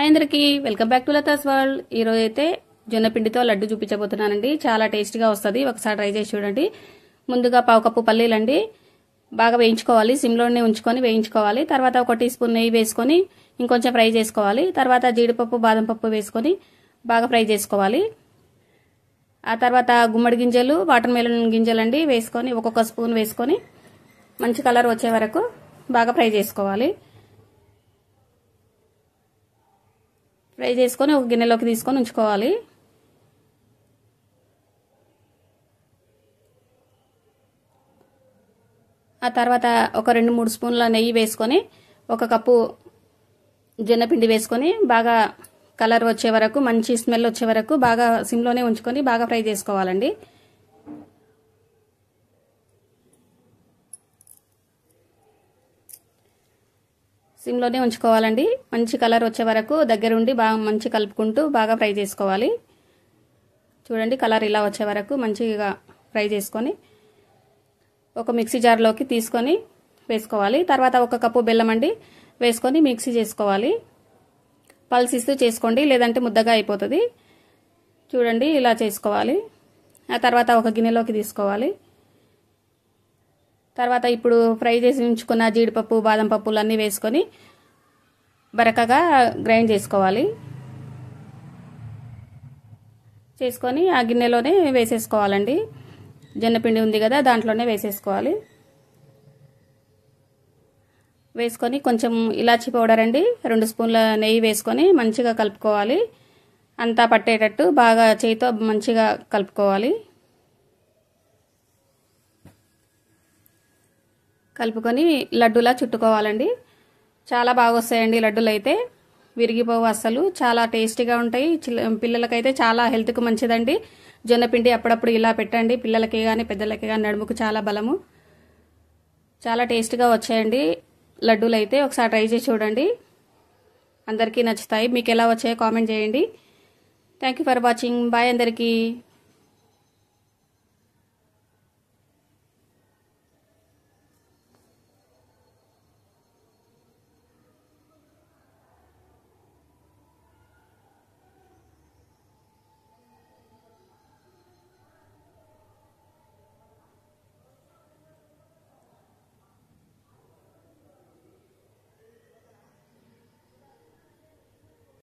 Hi అందరికీ welcome back to Latha's world. ఈ రోజు అయితే జొన్న పిండితో లడ్డు చూపించబోతున్నానండి. చాలా టేస్టీగా వస్తుంది, ఒకసారి ట్రై చేసి చూడండి. ముందుగా పావు కప్పు పల్లీలండి బాగా వేయించుకోవాలి, సిమ్లోనే ఉంచుకొని వేయించుకోవాలి. తర్వాత 1 టీ స్పూన్ నెయ్యి వేసుకొని ఇంకొంచెం ఫ్రై చేసుకోవాలి. తర్వాత జీడిపప్పు బాదం పప్పు వేసుకొని బాగా ఫ్రై చేసుకోవాలి. ఆ తర్వాత గుమ్మడి గింజలు, వాటర్ మెలన్ గింజలండి వేసుకొని ఒక్కొక్క స్పూన్ వేసుకొని మంచి కలర్ వచ్చే వరకు బాగా ఫ్రై చేసుకోవాలి. ఫ్రై చేసుకొని ఒక గిన్నెలోకి తీసుకొని ఉంచుకోవాలి. ఆ తర్వాత ఒక 2-3 స్పూన్ల నెయ్యి వేసుకొని 1 కప్పు జొన్నపిండి వేసుకొని బాగా కలర్ వచ్చే వరకు, మంచి స్మెల్ వచ్చే వరకు బాగా సిమ్లోనే ఉంచుకొని బాగా ఫ్రై చేసుకోవాలండి. సిమ్లోనే ఉంచుకోవాలండి. మంచి కలర్ వచ్చే వరకు దగ్గరుండి బాగా మంచి కలుపుకుంటూ బాగా ఫ్రై చేసుకోవాలి. చూడండి, కలర్ ఇలా వచ్చే వరకు మంచిగా ఫ్రై చేసుకొని ఒక మిక్సీ జార్లోకి తీసుకొని వేసుకోవాలి. తర్వాత 1 కప్పు బెల్లం అండి వేసుకొని మిక్సీ చేసుకోవాలి. పల్స్ ఇస్తూ చేసుకోండి, లేదంటే ముద్దగా అయిపోతుంది. చూడండి, ఇలా చేసుకోవాలి. ఆ తర్వాత ఒక గిన్నెలోకి తీసుకోవాలి. తర్వాత ఇప్పుడు ఫ్రై చేసి ఉంచుకున్న జీడిపప్పు బాదం పప్పులన్నీ వేసుకొని బరకగా గ్రైండ్ చేసుకోవాలి. చేసుకొని ఆ గిన్నెలోనే వేసేసుకోవాలండి. జొన్నపిండి ఉంది కదా, దాంట్లోనే వేసేసుకోవాలి. వేసుకొని కొంచెం ఇలాచీ పౌడర్ అండి 2 స్పూన్ల నెయ్యి వేసుకొని మంచిగా కలుపుకోవాలి. అంతా పట్టేటట్టు బాగా చేయితో మంచిగా కలుపుకోవాలి. కలుపుకొని లడ్డూలా చుట్టుకోవాలండి. చాలా బాగా వస్తాయండి లడ్డూలు, అయితే విరిగిపోవు అస్సలు. చాలా టేస్టీగా ఉంటాయి. పిల్లలకైతే చాలా హెల్త్కు మంచిదండి. జొన్నపిండి అప్పుడప్పుడు ఇలా పెట్టండి, పిల్లలకి కానీ పెద్దలకి కానీ నడుముకు చాలా బలము. చాలా టేస్టీగా వచ్చాయండి లడ్డూలు అయితే. ఒకసారి ట్రై చేసి చూడండి, అందరికీ నచ్చుతాయి. మీకు ఎలా వచ్చాయో కామెంట్ చేయండి. Thank you for watching. Bye అందరికీ.